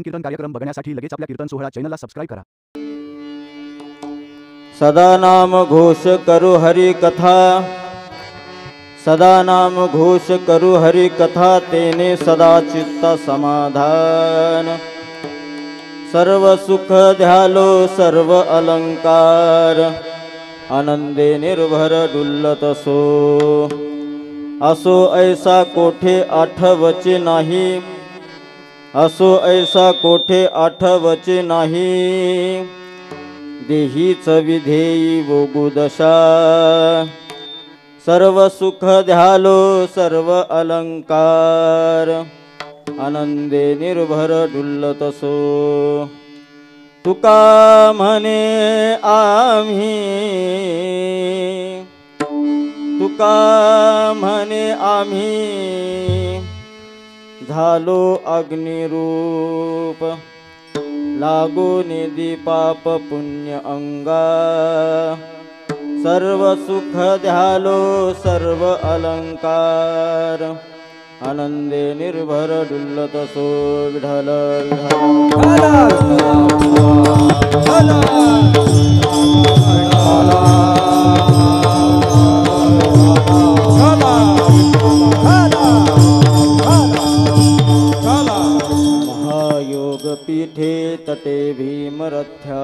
नवनवीन कीर्तन कार्यक्रम बघण्यासाठी लगेच आपल्या कीर्तन सोहळा चॅनलला सबस्क्राइब करा। सदा नाम घोष करू हरि कथा, सदा नाम घोष करू हरि कथा, तेने सदा चित्त समाधान। सर्व सुख ध्यालो सर्व अलंकार, आनंदे निर्भर डुल्लत असो ऐसा कोठे आठवचे नाही, असो ऐसा कोठे आठवचे नाही। देहीच विधेयी वोगु दशा, सर्व सुख ध्यालो सर्व अलंकार, आनंदे निर्भर डुल्लत असो। तुका म्हणे आम्ही, तुका म्हणे आम्ही, झालो अग्निरूप, लागो निधी पाप पुण्य अंगा। सर्व सुख ध्यालो सर्व अलंकार, आनंदे निर्भर डुल्लत असो। विठ्ठल महायोग पीठे तटे भीमरथ्या,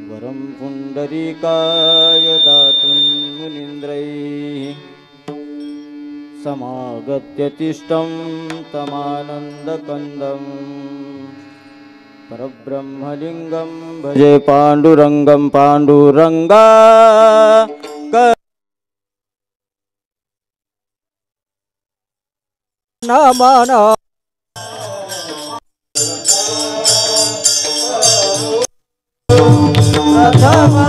वरं पुंडरीकाय दातुं मुनीन्द्रैः। समागत्य तिष्ठं तमानन्दकन्दं, परब्रह्मलिङ्गं भजे पाण्डुरङ्गं। पाण्डुरङ्गा नमः प्रथमा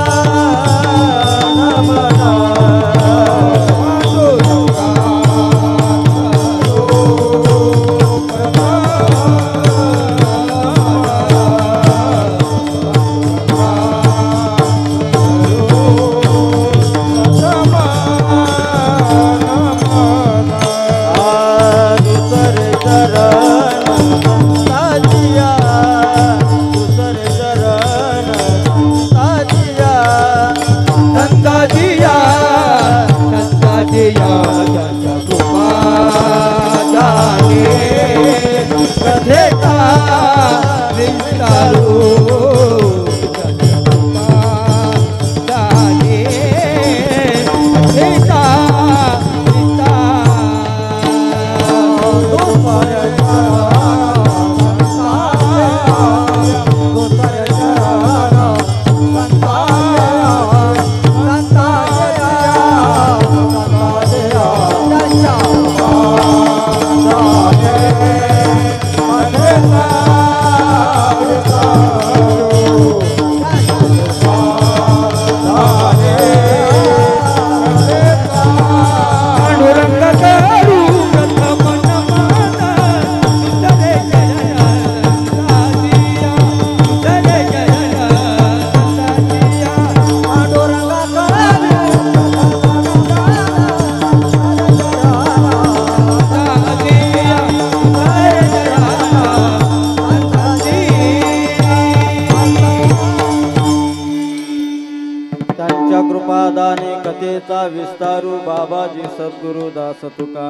विस्तारू बाबाजी सद्गुरु दास तुका।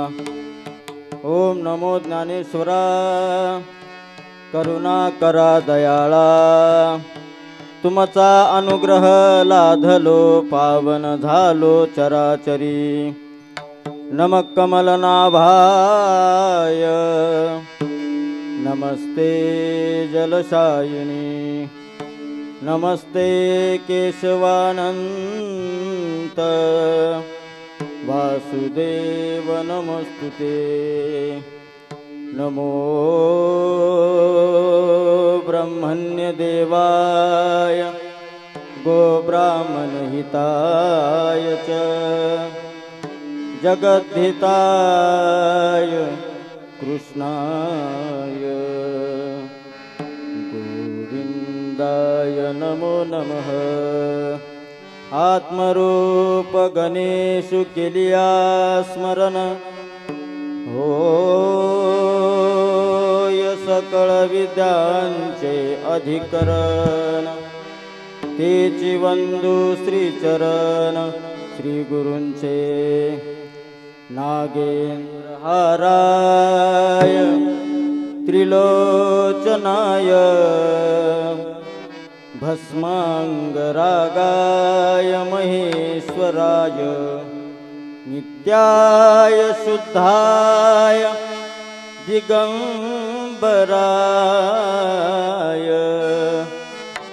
ओम नमो ज्ञानेश्वरा, करुणा करा दयाळा। तुमचा अनुग्रह लाधलो, पावन झालो चराचरी। नमः कमलनाभाय, नमस्ते जलशायिनी, नमस्ते केशवानंत वासुदेव नमस्तुते। नमो ब्रह्मण्य देवाय, गोब्राह्मणहिताय च, जगद्धिताय कृष्णाय गोविंदाय नमो नमः। आत्मरूप गणेशु केलिया स्मरण, होय सकळ विद्यांचे अधिकरण तेची वंदू श्रीचरण श्री गुरूंचे नागेंद्र हाराय त्रिलोचनाय भस्मांगरागाय महेश्वराय नित्याय शुद्धाय दिगंबराय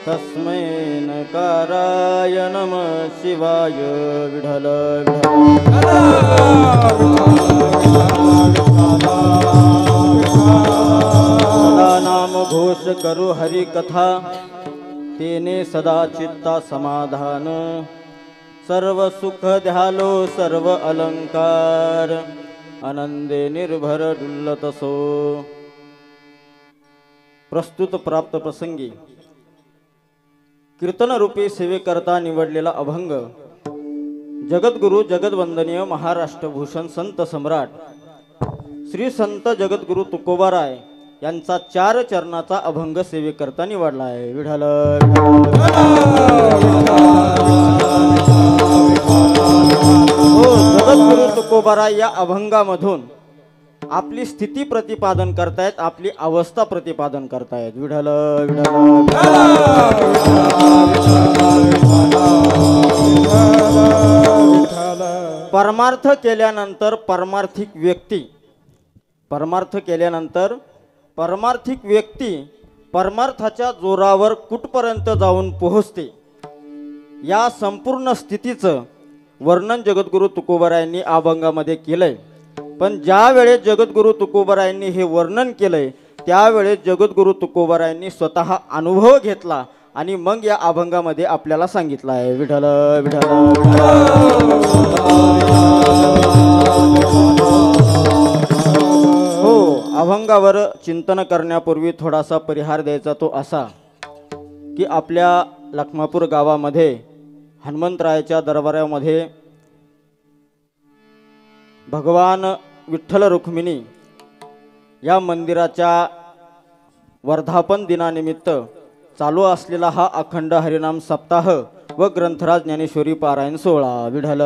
तस्मै नकाराय नमः शिवाय विठ्ठल सदा नाम घोष करू हरि कथा तेने सदा चित्ता समाधान सर्व सुख ध्यालो सर्व अलंकार आनंदे निर्भर डुल्लतसो। प्रस्तुत प्राप्त प्रसंगी कीर्तन रूपी सेवेकरता निवडलेला अभंग जगद्गुरु जगद्वंदनीय महाराष्ट्र भूषण संत सम्राट श्री संत जगद्गुरु तुकोबाराय यांचा 4 चरणाचा अभंग सेवेकरता निवडला आहे। विठ्ठल हो जगद्गुरु तुकोबाराय या अभंगामधून आपली स्थिती प्रतिपादन करतायत, आपली अवस्था प्रतिपादन करतायत। विठ्ठल परमार्थ केल्यानंतर परमार्थिक व्यक्ती परमार्थाच्या जोरावर कुठपर्यंत जाऊन पोहोचते या संपूर्ण स्थितीचं वर्णन जगद्गुरु तुकोबारायांनी अभंगामध्ये केलंय। पण ज्या वेळेस जगद्गुरु तुकोबारायांनी हे वर्णन केलंय त्यावेळेस जगद्गुरु तुकोबारायांनी स्वतः अनुभव घेतला आणि मग या अभंगामध्ये आपल्याला सांगितलं आहे। विठ्ठल हो अभंगावर चिंतन करण्यापूर्वी थोडासा परिहार द्यायचा तो असा की आपल्या लखमापूर गावामध्ये हनुमंतरायाच्या दरबारामध्ये भगवान विठ्ठल रुक्मिणी या मंदिराच्या वर्धापन दिनानिमित्त चालू असलेला हा अखंड हरिनाम सप्ताह व ग्रंथराज ज्ञानेश्वरी पारायण सोहळा। विठ्ठल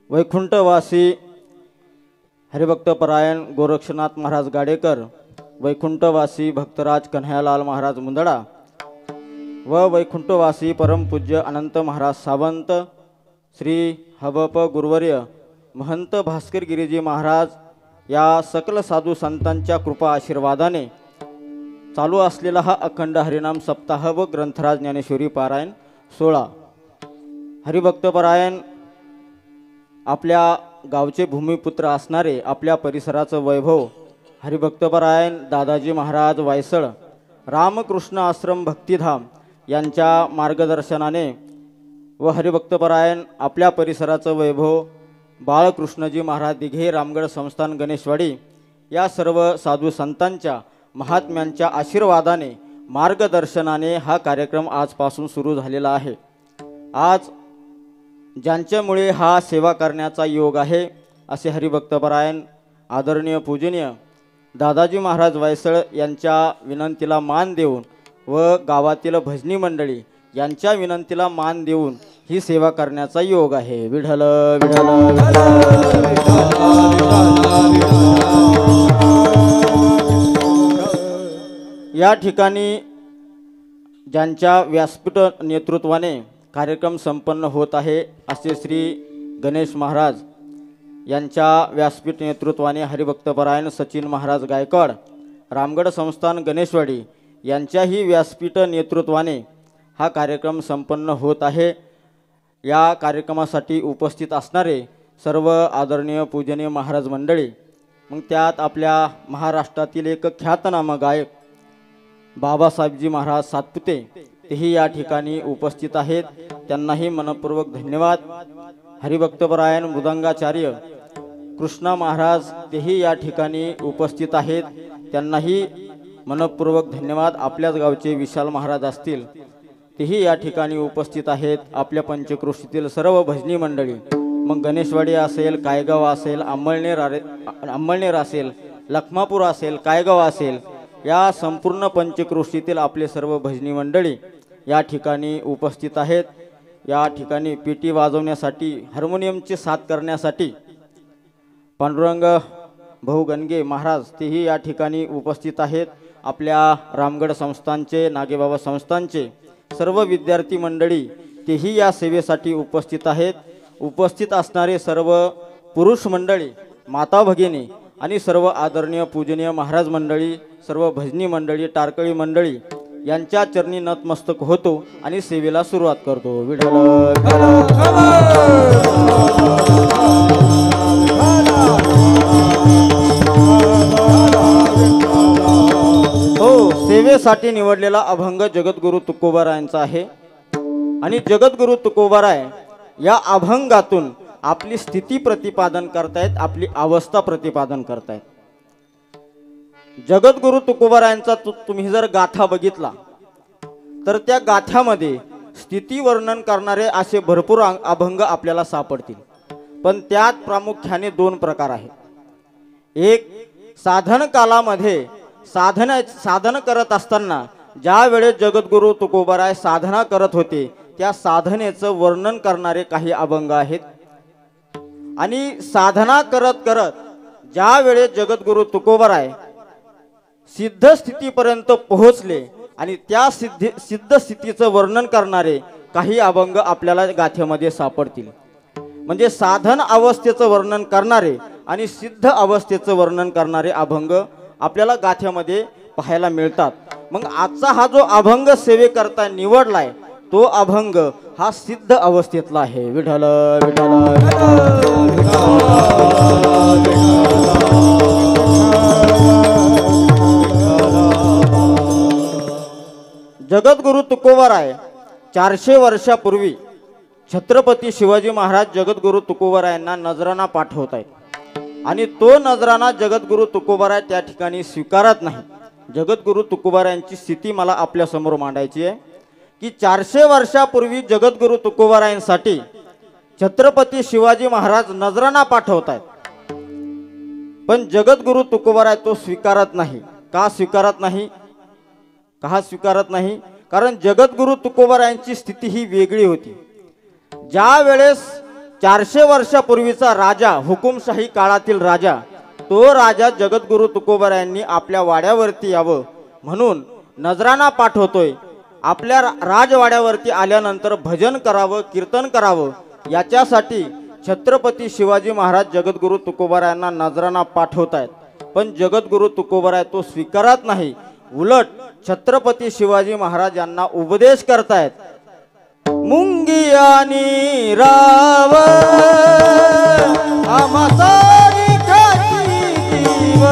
वैकुंठवासी हरिभक्तपरायण गोरक्षनाथ महाराज गाडेकर, वैकुंठवासी भक्तराज कन्हैयालाल महाराज मुंदडा व वैकुंठवासी परमपूज्य अनंत महाराज सावंत, श्री हबप गुरुवर्य महंत भास्कर गिरीजी महाराज या सकल साधू संतांच्या कृपा आशीर्वादाने चालू असलेला हा अखंड हरिनाम सप्ताह व ग्रंथराज ज्ञानेश्वरी पारायण सोहळा। हरिभक्तपरायण आपल्या गावचे भूमिपुत्र असणारे, आपल्या परिसराचं वैभव हरिभक्तपरायण दादाजी महाराज वायसळ रामकृष्ण आश्रम भक्तिधाम यांच्या मार्गदर्शनाने व हरिभक्तपरायण आपल्या परिसराचं वैभव बाळकृष्णजी महाराज दिघे रामगड संस्थान गणेशवाडी या सर्व साधू संतांच्या महात्म्यांच्या आशीर्वादाने मार्गदर्शनाने हा कार्यक्रम आजपासून सुरू झालेला आहे। आज ज्यांच्यामुळे हा सेवा करण्याचा योग आहे असे हरिभक्तपरायण आदरणीय पूजनीय दादाजी महाराज वायसळ यांच्या विनंतीला मान देऊन व गावातील भजनी मंडळी यांच्या विनंतीला मान देऊन ही सेवा करण्याचा योग आहे। विठ्ठल या ठिकाणी ज्यांच्या व्यासपीठ नेतृत्वाने कार्यक्रम संपन्न होत आहे असे श्री गणेश महाराज यांच्या व्यासपीठ नेतृत्वाने हरिभक्तपरायण सचिन महाराज गायकवाड रामगड संस्थान गणेशवाडी यांच्याही व्यासपीठ नेतृत्वाने हा कार्यक्रम संपन्न होत आहे। या कार्यक्रमासाठी उपस्थित असणारे सर्व आदरणीय पूजनीय महाराज मंडळी, मग त्यात आपल्या महाराष्ट्रातील एक ख्यातनाम गायक बाबासाहेबजी महाराज सातपुते तेही या ठिकाणी उपस्थित आहेत, त्यांनाही मनपूर्वक धन्यवाद। हरिभक्तपरायण मृदंगाचार्य कृष्णा महाराज तेही या ठिकाणी उपस्थित आहेत, त्यांनाही मनपूर्वक धन्यवाद. आपल्याच गावचे विशाल महाराज असतील तेही या ठिकाणी उपस्थित आहेत. आपल्या पंचक्रोशीतील सर्व भजनी मंडळी, मग गणेशवाडी असेल, कायगाव असेल, अंमळनेर असेल, लखमापूर असेल, कायगाव असेल, या संपूर्ण पंचक्रोशीतील आपले सर्व भजनी मंडळी या ठिकाणी उपस्थित आहेत. या ठिकाणी पेटी वाजवण्यासाठी, हार्मोनियमची साथ करण्यासाठी पांडुरंग भाऊ गणगे महाराज तेही या ठिकाणी उपस्थित आहेत. आपल्या रामगड संस्थांचे, नागेबाबा संस्थांचे सर्व विद्यार्थी मंडळी तेही या सेवेसाठी उपस्थित आहेत. उपस्थित असणारे सर्व पुरुष मंडळी, माता भगिनी आणि सर्व आदरणीय पूजनीय महाराज मंडळी, सर्व भजनी मंडळी, टारकळी मंडळी यांच्या चरणी नतमस्तक होतो आणि सेवेला सुरुवात करतो. विठ्ठल हो, सेवेसाठी निवडलेला अभंग जगद्गुरु तुकोबारायांचा आहे आणि जगद्गुरु तुकोबाराय या अभंगातून आपली स्थिती प्रतिपादन करतायत, आपली अवस्था प्रतिपादन करतायत. जगद्गुरु तुकोबारायांचा तुम्ही जर गाथा बघितला तर त्या गाथ्यामध्ये स्थिती वर्णन करणारे असे भरपूर अभंग आपल्याला सापडतील. पण त्यात प्रामुख्याने दोन प्रकार आहेत. एक, साधन कालामध्ये साधन करत असताना ज्या वेळेस जगद्गुरु तुकोबाराय साधना करत होते त्या साधनेचं वर्णन करणारे काही अभंग आहेत. आणि साधना करत करत ज्या वेळेस जगद्गुरु तुकोबाराय सिद्ध स्थितीपर्यंत पोहोचले आणि त्या सिद्ध स्थितीचं वर्णन करणारे काही अभंग आपल्याला गाथेमध्ये सापडतील. म्हणजे साधन अवस्थेचं वर्णन करणारे आणि सिद्ध अवस्थेचं वर्णन करणारे अभंग आपल्याला गाथ्यामध्ये पाहायला मिळतात. मग आजचा हा जो अभंग सेवेकरता निवडलाय तो अभंग हा सिद्ध अवस्थेतला आहे. विठ्ठल जगद्गुरु तुकोबाराय 400 वर्षापूर्वी छत्रपती शिवाजी महाराज जगद्गुरु तुकोबारायांना नजराना पाठवत आहेत आणि तो नजराना जगद्गुरु तुकोबाराय त्या ठिकाणी स्वीकारत नाही. जगद्गुरु तुकोबारायांची स्थिती मला आपल्या समोर मांडायची आहे की 400 वर्षापूर्वी जगद्गुरु तुकोबारायांसाठी छत्रपती शिवाजी महाराज नजराना पाठवत आहेत, पण जगद्गुरु तुकोबाराय तो स्वीकारत नाही. का स्वीकारत नाही? कारण जगद्गुरु तुकोबारायांची स्थिती ही वेगळी होती. ज्या वेळेस 400 वर्षापूर्वीचा राजा, हुकुमशाही काळातील राजा, तो राजा जगद्गुरु तुकोबारायांनी आपल्या वाड्यावरती यावं म्हणून नजराना पाठवतोय. आपल्या राजवाड्यावरती आल्यानंतर भजन करावं, कीर्तन करावं याच्यासाठी छत्रपती शिवाजी महाराज जगद्गुरु तुकोबारायांना नजराना पाठवतायत. पण जगद्गुरु तुकोबाराय तो स्वीकारत नाही. उलट छत्रपती शिवाजी महाराज यांना उपदेश करतायत. मुंगी आणि राव आम्हा सारी खाती जीव,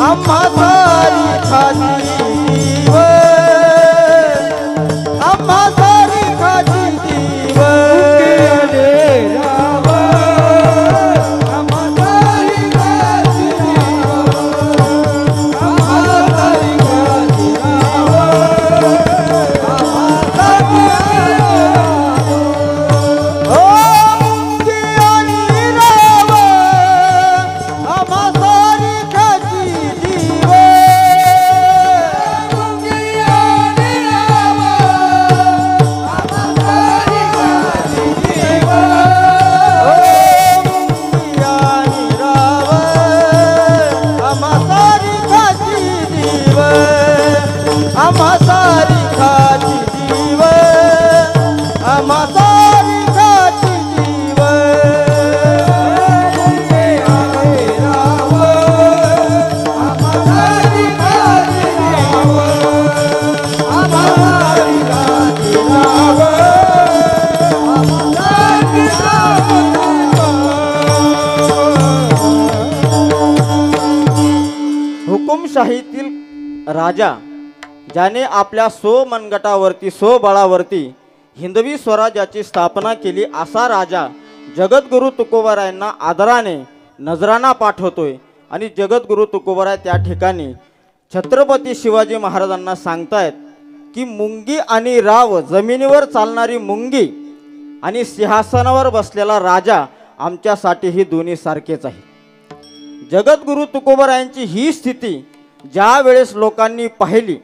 आम्हा सारी खाती जीव, आम्हा सारी खाती जीव. हुकुमशाहीतील राजा ज्याने आपल्या मनगटावरती बळावरती हिंदवी स्वराज्याची स्थापना केली असा राजा जगद्गुरु तुकोबारायांना आदराने नजराना पाठवतोय आणि जगद्गुरु तुकोबाराय त्या ठिकाणी छत्रपती शिवाजी महाराजांना सांगतायत की मुंगी आणि राव, जमिनीवर चालणारी मुंगी आणि सिंहासनावर बसलेला राजा आमच्यासाठी ही दोन्ही सारखेच आहे. जगद्गुरु तुकोबारायांची ही स्थिती ज्या वेळेस लोकांनी पाहिली,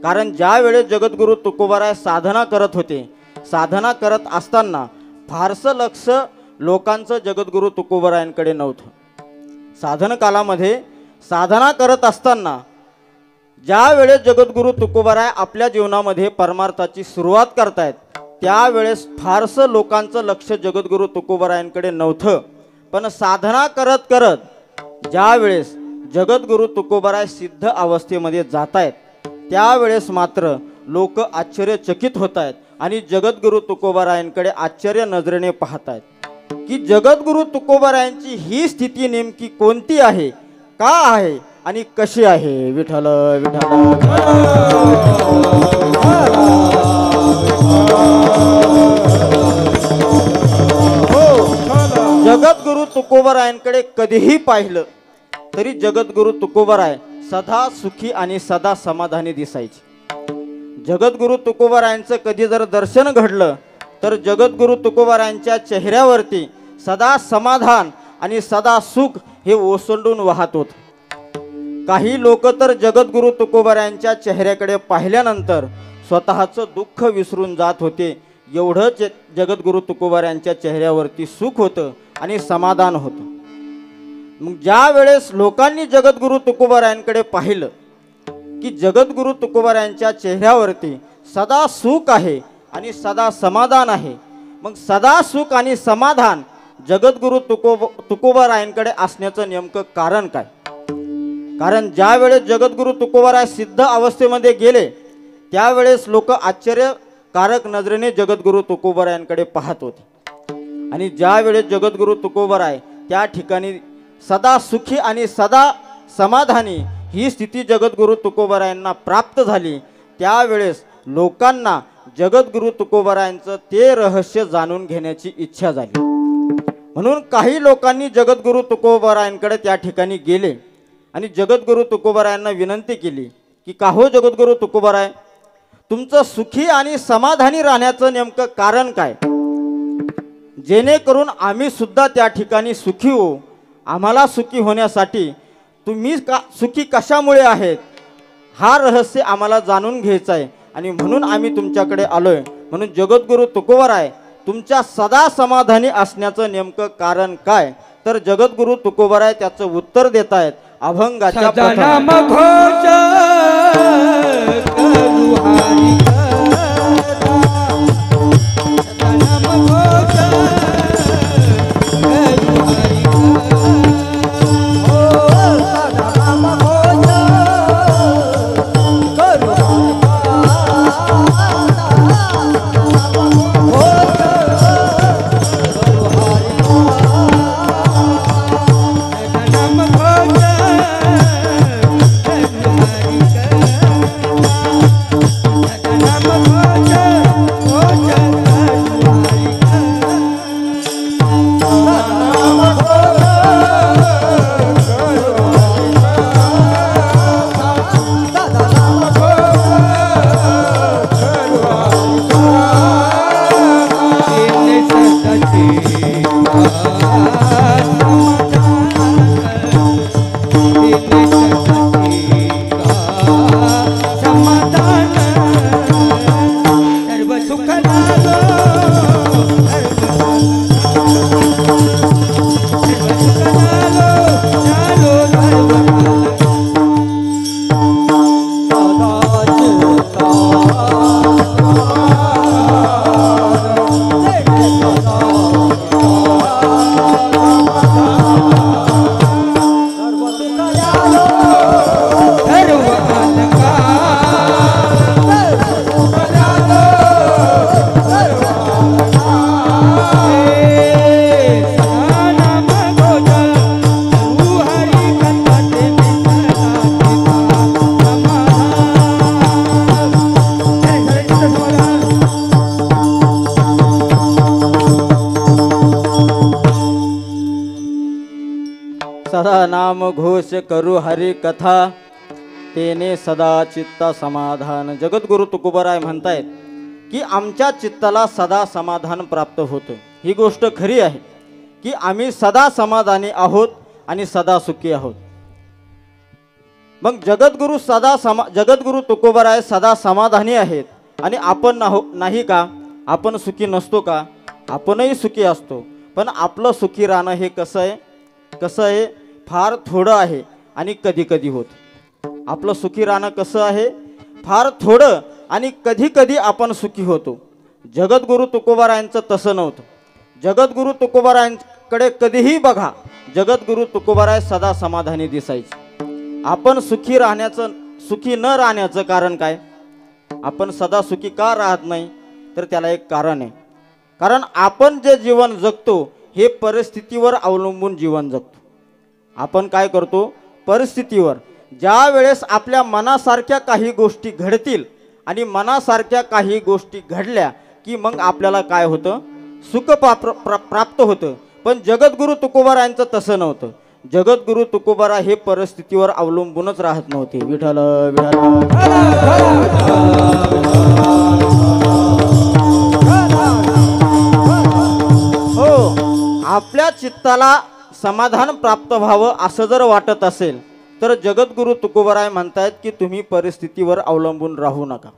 कारण ज्या वेळेस जगद्गुरु तुकोबाराय साधना करत होते, साधना करत असताना फारसं लक्ष लोकांचं जगद्गुरु तुकोबारायांकडे नव्हतं. साधन कालामध्ये साधना करत असताना ज्या वेळेस जगद्गुरु तुकोबाराय आपल्या जीवनामध्ये परमार्थाची सुरुवात करतायत, त्यावेळेस फारसं लोकांचं लक्ष जगद्गुरु तुकोबारायांकडे नव्हतं. पण साधना करत करत ज्या वेळेस जगद्गुरु तुकोबाराय सिद्ध अवस्थेमध्ये जात आहेत, त्यावेळेस मात्र लोक आश्चर्यचकित होत आहेत आणि जगद्गुरु तुकोबारायांकडे आश्चर्य नजरेने पाहत आहेत की जगद्गुरु तुकोबारायांची ही स्थिती नेमकी कोणती आहे, का आहे आणि कशी आहे. विठ्ठल विठ्ठल जगद्गुरु तुकोबारायांकडे कधीही पाहिलं तरी जगद्गुरु तुकोबाराय सदा सुखी आणि सदा समाधानी दिसायचे. जगद्गुरु तुकोबारायांचं कधी जर दर्शन घडलं तर जगद्गुरु तुकोबारायांच्या चेहऱ्यावरती सदा समाधान आणि सदा सुख हे ओसंडून वाहत होत. काही लोक तर जगद्गुरु तुकोबारायांच्या चेहऱ्याकडे पाहिल्यानंतर स्वतःचं दुःख विसरून जात होते. एवढंच जगद्गुरु तुकोबारायांच्या चेहऱ्यावरती सुख होतं आणि समाधान होतं. मग ज्या वेळेस लोकांनी जगद्गुरु तुकोबारायांकडे पाहिलं की जगद्गुरु तुकोबारायांच्या चेहऱ्यावरती सदा सुख आहे आणि सदा समाधान आहे, मग सदा सुख आणि समाधान जगद्गुरु तुकोबारायांकडे असण्याचं नेमकं कारण काय. कारण ज्या वेळेस जगद्गुरु तुकोबाराय सिद्ध अवस्थेमध्ये गेले, त्यावेळेस लोक आश्चर्यकारक नजरेने जगद्गुरु तुकोबारायांकडे पाहत होते. आणि ज्या वेळेस जगद्गुरु तुकोबाराय त्या ठिकाणी सदा सुखी आणि सदा समाधानी ही स्थिती जगद्गुरु तुकोबारायांना प्राप्त झाली, त्यावेळेस लोकांना जगद्गुरु तुकोबारायांचं ते रहस्य जाणून घेण्याची इच्छा झाली. म्हणून काही लोकांनी जगद्गुरु तुकोबारायांकडे त्या ठिकाणी गेले आणि जगद्गुरु तुकोबारायांना विनंती केली की का हो जगद्गुरु तुकोबाराय, तुमचं सुखी आणि समाधानी राहण्याचं नेमकं कारण काय, जेणेकरून आम्ही सुद्धा त्या ठिकाणी सुखी होऊ. आम्हाला सुखी होण्यासाठी तुम्ही सुखी कशामुळे आहेत हा रहस्य आम्हाला जाणून घ्यायचा आहे आणि म्हणून आम्ही तुमच्याकडे आलोय. म्हणून जगद्गुरु तुकोबाराय, तुमच्या सदा समाधानी असण्याचं नेमकं कारण काय. तर जगद्गुरु तुकोबाराय त्याचं उत्तर देत आहेत अभंगाच्या सदा नाम घोष करू हरि कथा, तेने सदा चित्ता समाधान. जगद्गुरु तुकोबाराय म्हणतायत की आमच्या चित्ताला सदा समाधान प्राप्त होतं. ही गोष्ट खरी आहे की आम्ही सदा समाधानी आहोत आणि सदा सुखी आहोत. मग जगद्गुरु तुकोबाराय सदा समाधानी आहेत आणि आपण नाही का? आपण सुखी नसतो का? आपणही सुखी असतो. पण आपलं सुखी राहणं हे कसं आहे? फार थोडं आहे आणि कधी कधी होत. आपलं सुखी राहणं कसं आहे? फार थोडं आणि कधी कधी आपण सुखी होतो. जगद्गुरु तुकोबारायांचं तसं नव्हतं. जगद्गुरु तुकोबारायांकडे कधीही बघा, जगद्गुरु तुकोबाराय सदा समाधानी दिसायचे. आपण सुखी न राहण्याचं कारण काय? आपण सदा सुखी का राहत नाही? तर त्याला एक कारण आहे. कारण आपण जे जीवन जगतो हे परिस्थितीवर अवलंबून जीवन जगतो. आपण काय करतो? परिस्थितीवर. ज्या वेळेस आपल्या मनासारख्या काही गोष्टी घडतील आणि मनासारख्या काही गोष्टी घडल्या की मग आपल्याला काय होतं? सुख प्राप्त होतं. पण जगद्गुरु तुकोबारायांचं तसं नव्हतं. जगद्गुरु तुकोबारा हे परिस्थितीवर अवलंबूनच राहत नव्हते. विठ्ठल हो, आपल्या चित्ताला समाधान प्राप्त व्हावं असं जर वाटत असेल तर जगद्गुरु तुकोबाराय म्हणतायत की तुम्ही परिस्थितीवर अवलंबून राहू नका.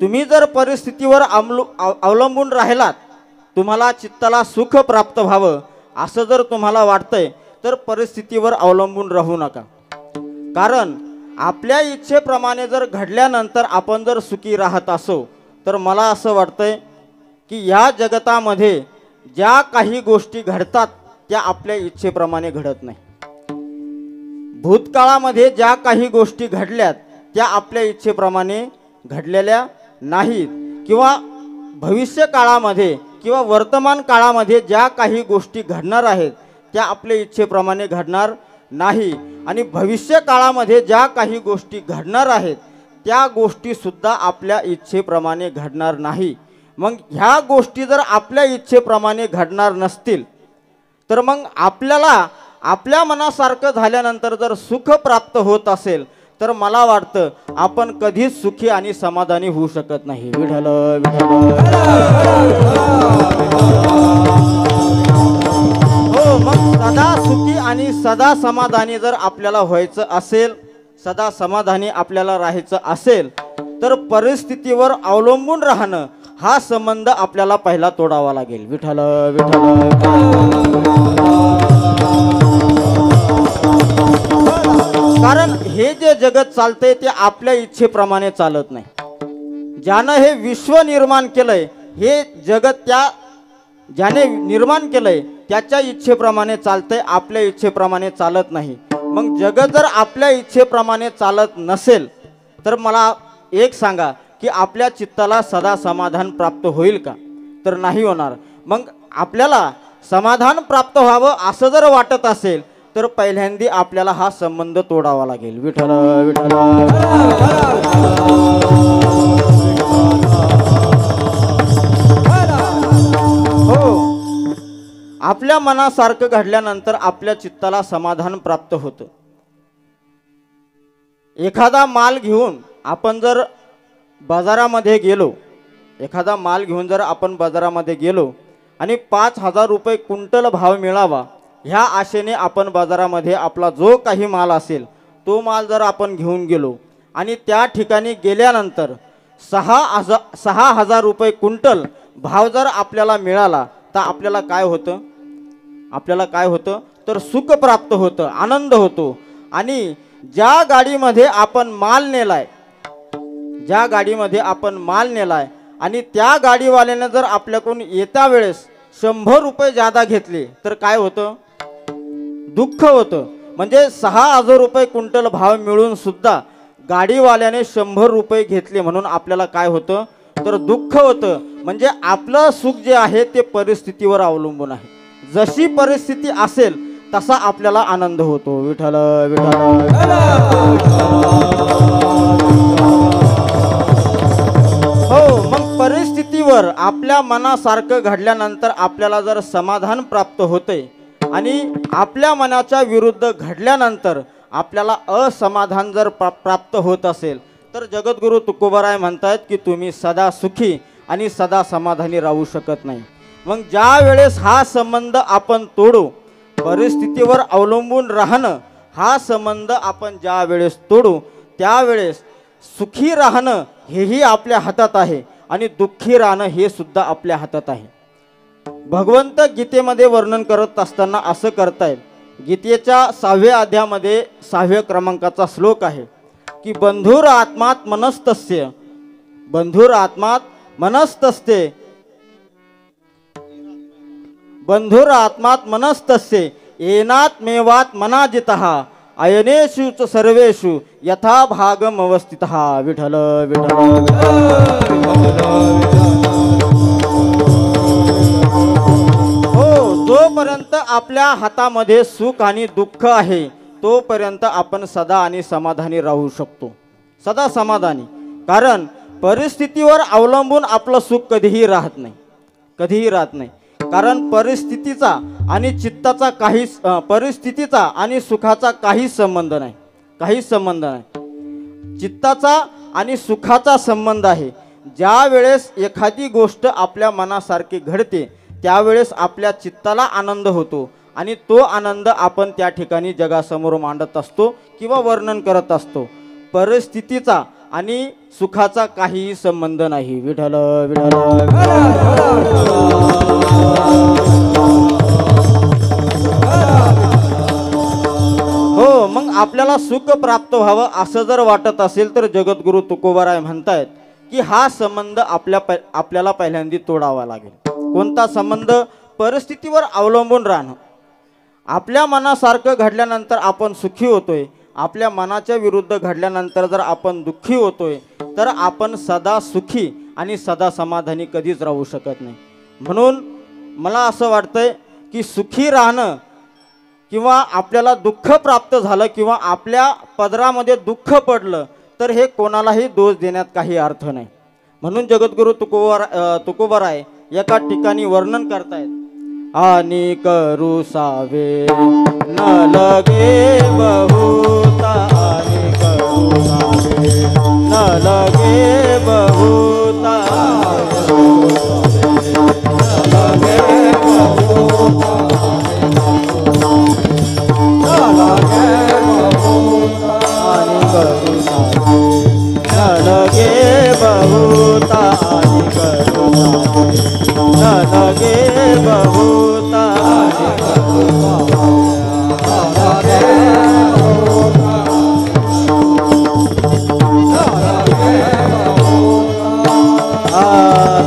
तुम्ही जर परिस्थितीवर अवलंबून राहिलात, तुम्हाला चित्ताला सुख प्राप्त व्हावं असं जर तुम्हाला वाटतंय तर परिस्थितीवर अवलंबून राहू नका. कारण आपल्या इच्छेप्रमाणे जर घडल्यानंतर आपण जर सुखी राहत असो तर मला असं वाटतंय की या जगतामध्ये ज्या काही गोष्टी घडतात त्या आपल्या इच्छेप्रमाणे घडत नाही. भूतकाळामध्ये ज्या काही गोष्टी घडल्यात त्या आपल्या इच्छेप्रमाणे घडलेल्या नाहीत. किंवा भविष्य काळामध्ये किंवा वर्तमान काळामध्ये ज्या काही गोष्टी घडणार आहेत त्या आपल्या इच्छेप्रमाणे घडणार नाही. आणि भविष्य काळामध्ये ज्या काही गोष्टी घडणार आहेत त्या गोष्टीसुद्धा आपल्या इच्छेप्रमाणे घडणार नाही. मग ह्या गोष्टी जर आपल्या इच्छेप्रमाणे घडणार नसतील तर मग आपल्याला आपल्या मनासारखं झाल्यानंतर जर सुख प्राप्त होत असेल तर मला वाटतं आपण कधीच सुखी आणि समाधानी होऊ शकत नाही. विठ्ठल हो, मग सदा सुखी आणि सदा समाधानी जर आपल्याला व्हायचं असेल, सदा समाधानी आपल्याला राहायचं असेल तर परिस्थितीवर अवलंबून राहणं हा संबंध आपल्याला पहिला तोडावा लागेल. विठ्ठल कारण हे जे जगत चालतंय ते आपल्या इच्छेप्रमाणे चालत नाही. ज्यानं हे विश्व निर्माण केलंय, हे जगत ज्याने निर्माण केलंय त्याच्या इच्छेप्रमाणे चालतंय, आपल्या इच्छेप्रमाणे चालत नाही. मग जगत जर आपल्या इच्छेप्रमाणे चालत नसेल तर मला एक सांगा की आपल्या चित्ताला सदा समाधान प्राप्त होईल का? तर नाही होणार. मग आपल्याला समाधान प्राप्त व्हावं असं जर वाटत असेल तर पहिल्यांदा आपल्याला हा संबंध तोडावा लागेल. विठ्ठल हो, आपल्या मनासारखं घडल्यानंतर आपल्या चित्ताला समाधान प्राप्त होतं. एखादा माल घेऊन आपण जर बाजारामध्ये गेलो, एखादा माल घेऊन जर आपण बाजारामध्ये गेलो आणि 5,000 रुपये क्विंटल भाव मिळावा ह्या आशेने आपण बाजारामध्ये आपला जो काही माल असेल तो माल जर आपण घेऊन गेलो आणि त्या ठिकाणी गेल्यानंतर 6,000 रुपये क्विंटल भाव जर आपल्याला मिळाला तर आपल्याला काय होतं? आपल्याला काय होतं? तर सुख प्राप्त होतं, आनंद होतो. आणि ज्या गाडीमध्ये आपण माल नेलाय आणि त्या गाडीवाल्याने जर आपल्याकडून येत्या वेळेस 100 रुपये जादा घेतले तर काय होतं? दुःख होतं. म्हणजे 6,000 रुपये क्विंटल भाव मिळून सुद्धा गाडीवाल्याने 100 रुपये घेतले म्हणून आपल्याला काय होतं? तर दुःख होतं. म्हणजे आपलं सुख जे आहे ते परिस्थितीवर अवलंबून आहे. जशी परिस्थिती असेल तसा आपल्याला आनंद होतो. विठ्ठल हो, मग परिस्थितीवर आपल्या मनासारखं घडल्यानंतर आपल्याला जर समाधान प्राप्त होते आणि आपल्या मनाच्या विरुद्ध घडल्यानंतर आपल्याला असमाधान जर प्राप्त होत असेल तर जगद्गुरु तुकोबाराय म्हणतायत की तुम्ही सदा सुखी आणि सदा समाधानी राहू शकत नाही. मग ज्या वेळेस हा संबंध आपण तोडू, परिस्थितीवर अवलंबून राहणं हा संबंध आपण ज्या वेळेस तोडू त्यावेळेस सुखी राहणं हेही आपल्या हातात आहे आणि दुःखी राहणं हे सुद्धा आपल्या हातात आहे. भगवंत गीतेमध्ये वर्णन करत असताना असं करतायत. गीतेच्या 6व्या अध्यायामध्ये 6व्या क्रमांकाचा श्लोक आहे की बंधुर आत्मात मनस्तस्य, बंधुर आत्मात मनस्तस्ते, बंधुर आत्मात मनस्तस्य येनात मेवात मनाजितः अयनेषु च सर्वेषु यथा भागम अवस्थितः. विठ्ठल विठ्ठल हो, जोपर्यंत आपल्या हातामध्ये सुख आणि दुःख आहे तोपर्यंत आपण सदा आणि समाधानी राहू शकतो, सदा समाधानी. कारण परिस्थितीवर अवलंबून आपलं सुख कधीही राहत नाही, कधीही राहत नाही. कारण परिस्थितीचा आणि चित्ताचा काहीच परिस्थितीचा आणि सुखाचा काहीच संबंध नाही, काहीच संबंध नाही. चित्ताचा आणि सुखाचा संबंध आहे. ज्या वेळेस एखादी गोष्ट आपल्या मनासारखी घडते त्यावेळेस आपल्या चित्ताला आनंद होतो आणि तो आनंद आपण त्या ठिकाणी जगासमोर मांडत असतो किंवा वर्णन करत असतो. परिस्थितीचा आणि सुखाचा काहीही संबंध नाही. विठ्ठल विठ्ठल हो, मग आपल्याला सुख प्राप्त व्हावं असं जर वाटत असेल तर जगद्गुरु तुकोबाराय म्हणतायत की हा संबंध आपल्याला पहिल्यांदा तोडावा लागेल. कोणता संबंध? परिस्थितीवर अवलंबून राहणं. आपल्या मनासारखं घडल्यानंतर आपण सुखी होतोय, आपल्या मनाच्या विरुद्ध घडल्यानंतर जर आपण दुःखी होतोय तर आपण सदा सुखी आणि सदा समाधानी कधीच राहू शकत नाही. म्हणून मला असं वाटतंय की सुखी राहणं किंवा आपल्याला दुःख प्राप्त झालं किंवा आपल्या पदरामध्ये दुःख पडलं तर हे कोणालाही दोष देण्यात काही अर्थ नाही. म्हणून जगद्गुरु तुकोबाराय एका ठिकाणी वर्णन करतायत. आणि करू सावे न लगे बहुता, आणि करू सावे न लगे बहुता, न लगे बहुता, न लगे बहुता, आणि करू सावे न लगे बहुता, आणि करू सावे न लगे बहुता, आणि करू सावे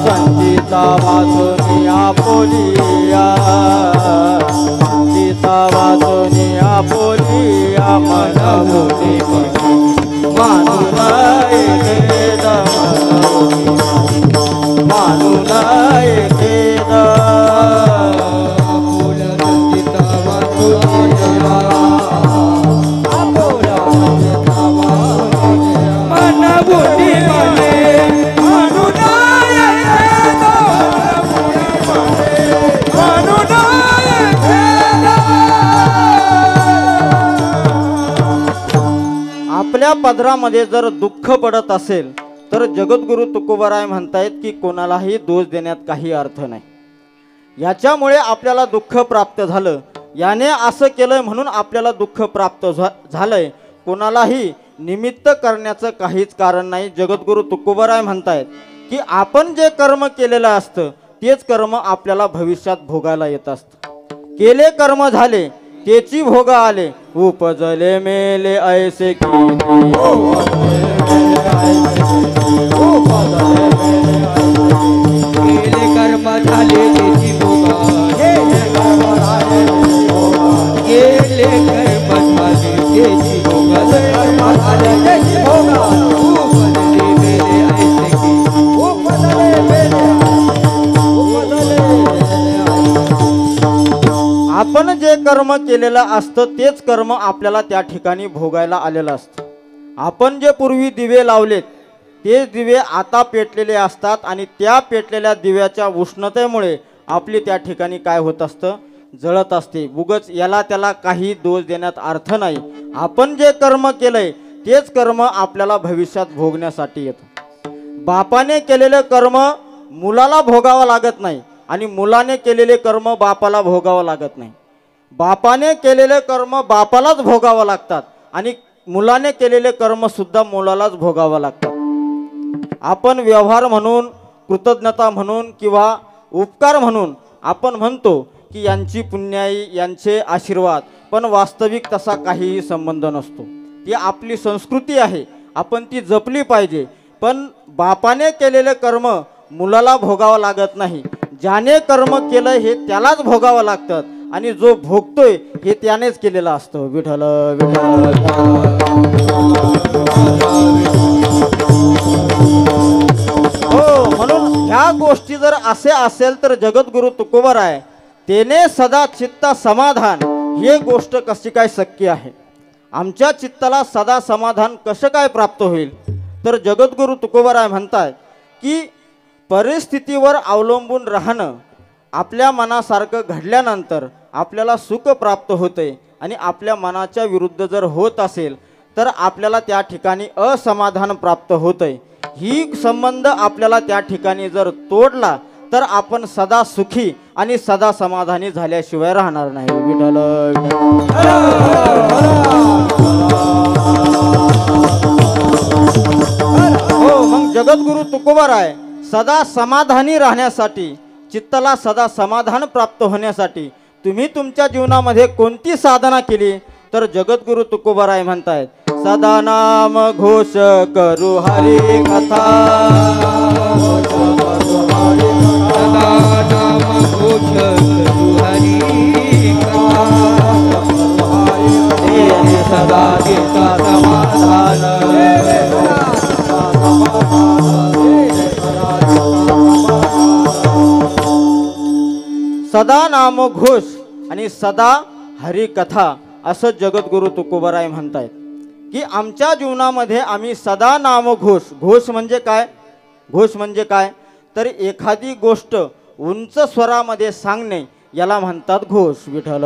संगीता वाचून आपोलिया, संगीता वाचून आपोलिया मनमुनी मानून एकेद, मानून एकेद. संगीता वाचून मनमुनी आपल्या पदरामध्ये जर दुःख पडत असेल तर जगद्गुरु तुकोबाराय म्हणतायत की कोणालाही दोष देण्यात काही अर्थ नाही. याच्यामुळे आपल्याला दुःख प्राप्त झालं, याने असं केलंय म्हणून आपल्याला दुःख प्राप्त झालंय, कोणालाही निमित्त करण्याचं काहीच कारण नाही. जगद्गुरु तुकोबाराय म्हणतायत की आपण जे कर्म केलेलं असतं तेच कर्म आपल्याला भविष्यात भोगायला येत असतं. केले कर्म झाले तेची भोग आले, उपजले मेले ऐसे की, केले कर्म झाले तेची भोग, केले कर्म झाले तेची भोग, उपजले मेले ऐसे की, उपजले मेले. आपण जे कर्म केलेलं असतं तेच कर्म आपल्याला त्या ठिकाणी भोगायला आलेलं असतं. आपण जे पूर्वी दिवे लावलेत तेच दिवे आता पेटलेले असतात आणि त्या पेटलेल्या दिव्याच्या उष्णतेमुळे आपली त्या ठिकाणी काय होत असतं जळत असते. उगाच याला त्याला काही दोष देण्यात अर्थ नाही. आपण जे कर्म केलंय तेच कर्म आपल्याला भविष्यात भोगण्यासाठी येतं. बापाने केलेले कर्म मुलाला भोगावं लागत नाही आणि मुलाने केलेले कर्म बापाला भोगावं लागत नाही. बापाने केलेले कर्म बापालाच भोगावं लागतात आणि मुलाने केलेले कर्म सुद्धा मुलालाच भोगावं लागतात. आपण व्यवहार म्हणून, कृतज्ञता म्हणून किंवा उपकार म्हणून आपण म्हणतो की यांची पुण्याई, यांचे आशीर्वाद, पण वास्तविक तसा काहीही संबंध नसतो. ती आपली संस्कृती आहे, आपण ती जपली पाहिजे. पण बापाने केलेले कर्म मुलाला भोगावं लागत नाही. ज्याने कर्म केलं हे त्यालाच भोगावं लागतं आणि जो भोगतोय हे त्यानेच केलेलं असतं. विठ्ठल हो, म्हणून ह्या गोष्टी जर असे असेल तर जगद्गुरु तुकोबराय तेने सदा चित्ता समाधान हे गोष्ट कशी काय शक्य आहे. आमच्या चित्ताला सदा समाधान कसं काय प्राप्त होईल. तर जगद्गुरु तुकोबराय म्हणतात की परिस्थितीवर अवलंबून राहणं आपल्या मनासारखं घडल्यानंतर आपल्याला सुख प्राप्त होते आणि आपल्या मनाच्या विरुद्ध जर होत असेल तर आपल्याला त्या ठिकाणी असमाधान प्राप्त होते. ही संबंध आपल्याला त्या ठिकाणी जर तोडला तर आपण सदा सुखी आणि सदा समाधानी झाल्याशिवाय राहणार नाही. विठ्ठल हो, मग जगद्गुरु तुकोबराय सदा समाधानी राहण्यासाठी, चित्ताला सदा समाधान प्राप्त होण्यासाठी तुम्ही तुमच्या जीवनामध्ये कोणती साधना केली तर जगद्गुरु तुकोबराय म्हणतायत सदा नाम घोष करू हरी कथा. सदा नाम घोष करू हरी कथा. सदा चित्ता समाधान. सदा नाम घोष आणि सदा हरी कथा असं जगद्गुरु तुकोबराय म्हणतायत की आमच्या जीवनामध्ये आम्ही सदा नाम घोष. घोष म्हणजे काय? घोष म्हणजे काय तर एखादी गोष्ट उंच स्वरामध्ये सांगणे याला म्हणतात घोष. विठ्ठल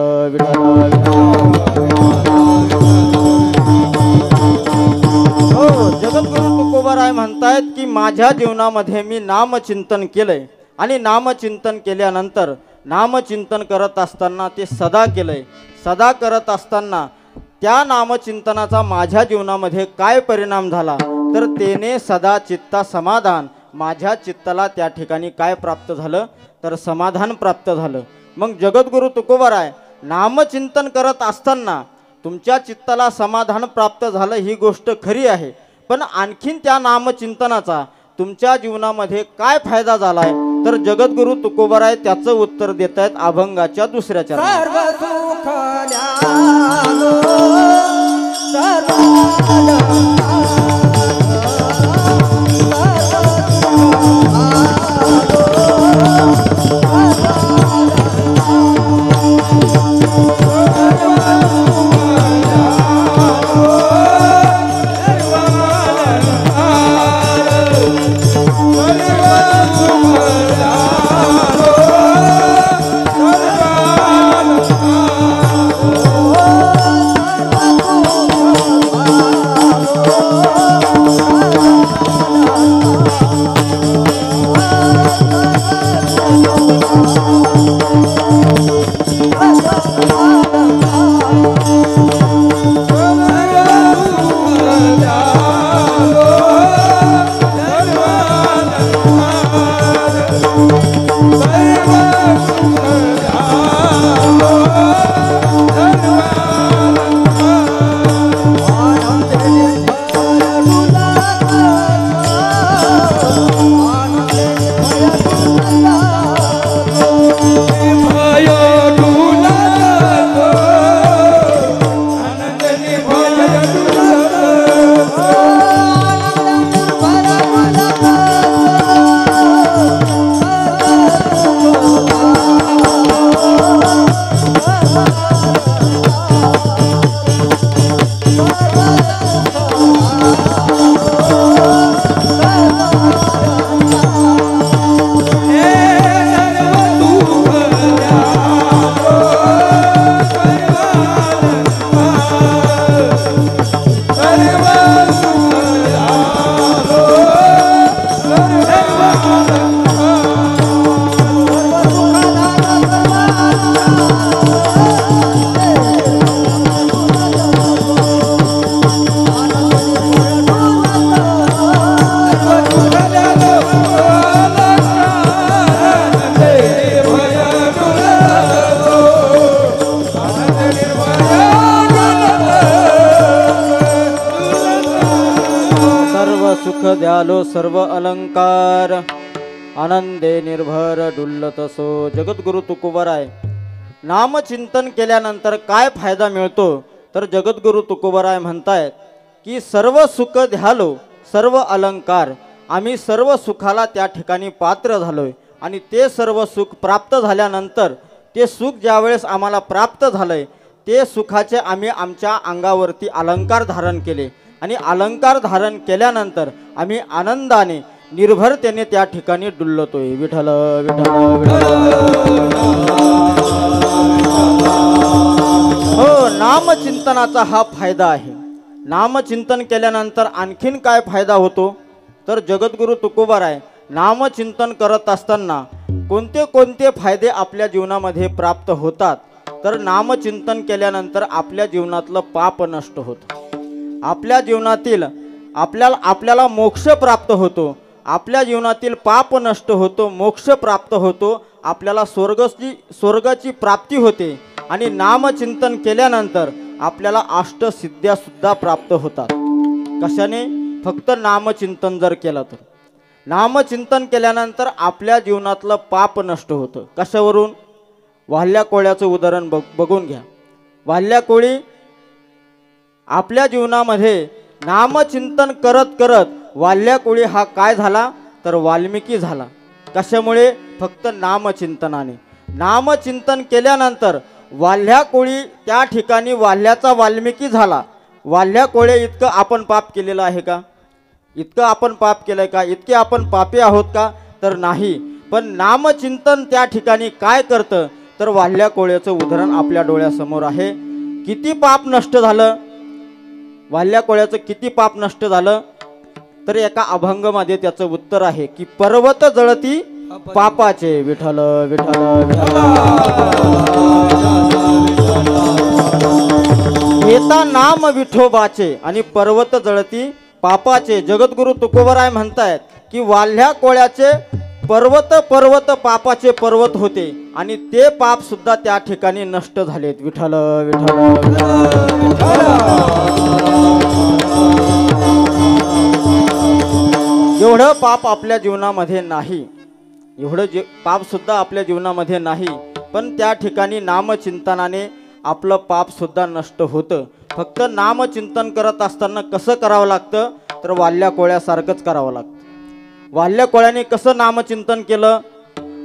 हो, जगद्गुरु तुकोबराय म्हणतायत की माझ्या जीवनामध्ये मी नामचिंतन केलंय आणि नामचिंतन केल्यानंतर नामचिंतन करत असताना ते सदा केलंय. सदा करत असताना त्या नामचिंतनाचा माझ्या जीवनामध्ये काय परिणाम झाला तर तेने सदा चित्ता समाधान. माझ्या चित्ताला त्या ठिकाणी काय प्राप्त झालं तर समाधान प्राप्त झालं. मग जगद्गुरु तुकोबराय नामचिंतन करत असताना तुमच्या चित्ताला समाधान प्राप्त झालं ही गोष्ट खरी आहे, पण आणखीन त्या नामचिंतनाचा तुमच्या जीवनामध्ये काय फायदा झालाय तर जगद्गुरु तुकोबराय त्याचं उत्तर देत आहेत अभंगाच्या दुसऱ्या चरणात. झालो सर्व अलंकार, आनंदे निर्भर डुल्लत सो. जगद्गुरु तुकोबाराय नामचिंतन केल्यानंतर काय फायदा मिळतो, तर जगद्गुरु तुकोबाराय म्हणतायत की सर्व सुख ध्यालो सर्व अलंकार. आम्ही सर्व सुखाला त्या ठिकाणी पात्र झालोय आणि ते सर्व सुख प्राप्त झाल्यानंतर, ते सुख ज्यावेळेस आम्हाला प्राप्त झालंय, ते सुखाचे आम्ही आमच्या अंगावरती अलंकार धारण केले आणि अलंकार धारण केल्यानंतर आम्ही आनंदाने निर्भरतेने त्या ठिकाणी डुल्लतोय. विठ्ठल विठ्ठल विठ्ठल. हो, नामचिंतनाचा हा फायदा आहे. नामचिंतन केल्यानंतर आणखीन काय फायदा होतो, तर जगद्गुरु तुकोबाराय नामचिंतन करत असताना कोणते कोणते फायदे आपल्या जीवनामध्ये प्राप्त होतात, तर नामचिंतन केल्यानंतर आपल्या जीवनातलं पाप नष्ट होतं. आपल्या जीवनातील आपल्याला मोक्ष प्राप्त होतो. आपल्या जीवनातील पाप नष्ट होतो, मोक्ष प्राप्त होतो. आपल्याला स्वर्गाची प्राप्ती होते आणि नामचिंतन केल्यानंतर आपल्याला अष्टसिद्ध्या सुद्धा प्राप्त होतात. कशाने? फक्त नामचिंतन जर केलं तर. नामचिंतन केल्यानंतर आपल्या जीवनातलं पाप नष्ट होतं. कशावरून? वाल्ल्या कोळ्याचं उदाहरण बघून घ्या. वाल्ल्या कोळी आपल्या जीवनामध्ये नामचिंतन करत करत वाल्ल्या कोळी हा काय झाला, तर वाल्मिकी झाला. कशामुळे? फक्त नामचिंतनाने. नामचिंतन केल्यानंतर वाल्ह्या कोळी त्या ठिकाणी वाल्ह्याचा वाल्मिकी झाला. वाल्ह्या कोळे इतकं आपण पाप केलेलं आहे का? इतकं आपण पाप केलंय का? इतके आपण पापी आहोत का? तर नाही. पण नामचिंतन त्या ठिकाणी काय करतं, तर वाल्ह्या कोळ्याचं उदाहरण आपल्या डोळ्यासमोर आहे. किती पाप नष्ट झालं, वाल्ह्या कोळ्याचं किती पाप नष्ट झालं, तर एका अभंगामध्ये त्याचं उत्तर आहे की पर्वत जळती पापाचे. विठ्ठल विठ्ठल विठ्ठल. घेता नाम विठोबाचे आणि पर्वत जळती पापाचे. जगद्गुरु तुकोबाराय म्हणतायत की वाल्ह्या कोळ्याचे पर्वत पर्वत पापाचे पर्वत होते आणि ते पाप सुद्धा त्या ठिकाणी नष्ट झालेत. विठ्ठल विठ्ठल. एवढं पाप आपल्या जीवनामध्ये नाही, एवढं पाप सुद्धा आपल्या जीवनामध्ये नाही, पण त्या ठिकाणी नामचिंतनाने आपलं पाप सुद्धा नष्ट होतं. फक्त नामचिंतन करत असताना कसं करावं लागतं, तर वाल्ल्या कोळ्यासारखंच करावं लागतं. वाल्ल्या कोळ्याने कसं नामचिंतन केलं?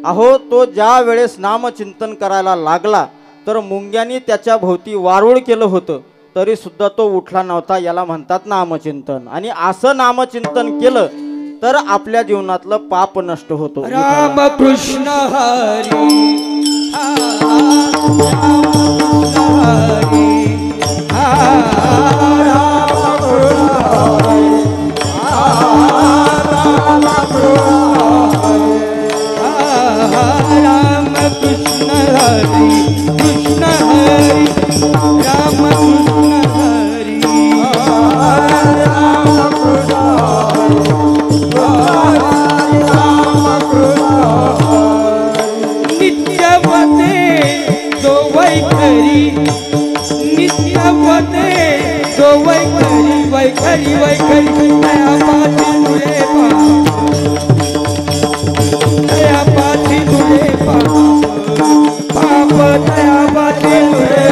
अहो, तो ज्या वेळेस नामचिंतन करायला लागला तर मुंग्यांनी त्याच्या भोवती वारुळ केलं होतं, तरी सुद्धा तो उठला नव्हता. याला म्हणतात नामचिंतन. आणि असं नामचिंतन केलं तर आपल्या जीवनातलं पाप नष्ट होतो. राम कृष्ण हरी वैखरी वैखरी तया पाठी तुळे तया पाठी तुळे पाप तया पाठी तुळे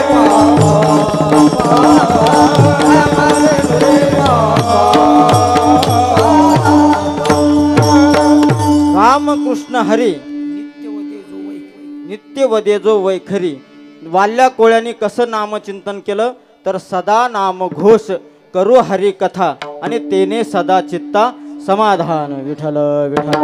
रामकृष्ण हरी नित्य वदे जो वैखरी. वाल्ल्या कोळ्यांनी कसं नामचिंतन केलं, तर सदा नाम घोष करू हरी कथा आणि तेने सदा चित्ता समाधान. विठ्ठल विठ्ठल.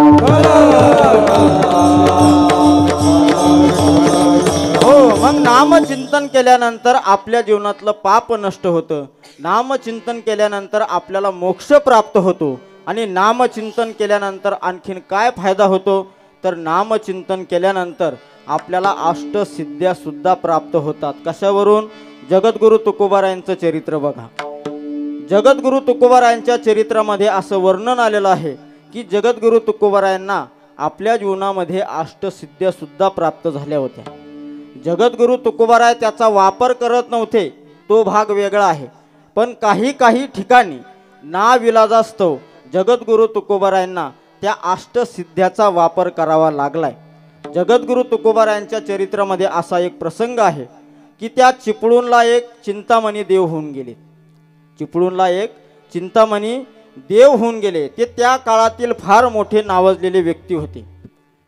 हो, मग नामचिंतन केल्यानंतर आपल्या जीवनातलं पाप नष्ट होतं. नामचिंतन केल्यानंतर आपल्याला मोक्ष प्राप्त होतो. आणि नामचिंतन केल्यानंतर आणखीन काय फायदा होतो, तर नामचिंतन केल्यानंतर आपल्याला अष्टसिद्ध्या सुद्धा प्राप्त होतात. कशावरून? जगद्गुरु तुकोबारायांचं चरित्र बघा. जगद्गुरु तुकोबारायांच्या चरित्रामध्ये असं वर्णन आलेलं आहे की जगद्गुरु तुकोबारायांना आपल्या जीवनामध्ये अष्टसिद्ध्या सुद्धा प्राप्त झाल्या होत्या. जगद्गुरु तुकोबाराय त्याचा वापर करत नव्हते, तो भाग वेगळा आहे. पण काही काही ठिकाणी नाविलाजास्तव जगद्गुरु तुकोबारायांना त्या अष्टसिद्ध्याचा वापर करावा लागलाय. जगद्गुरु तुकोबारायांच्या चरित्रामध्ये असा एक प्रसंग आहे की त्या चिपळूणला एक चिंतामणी देव होऊन गेले. चिपळूणला एक चिंतामणी देव होऊन गेले. ते त्या काळातील फार मोठे नावाजलेले व्यक्ती होते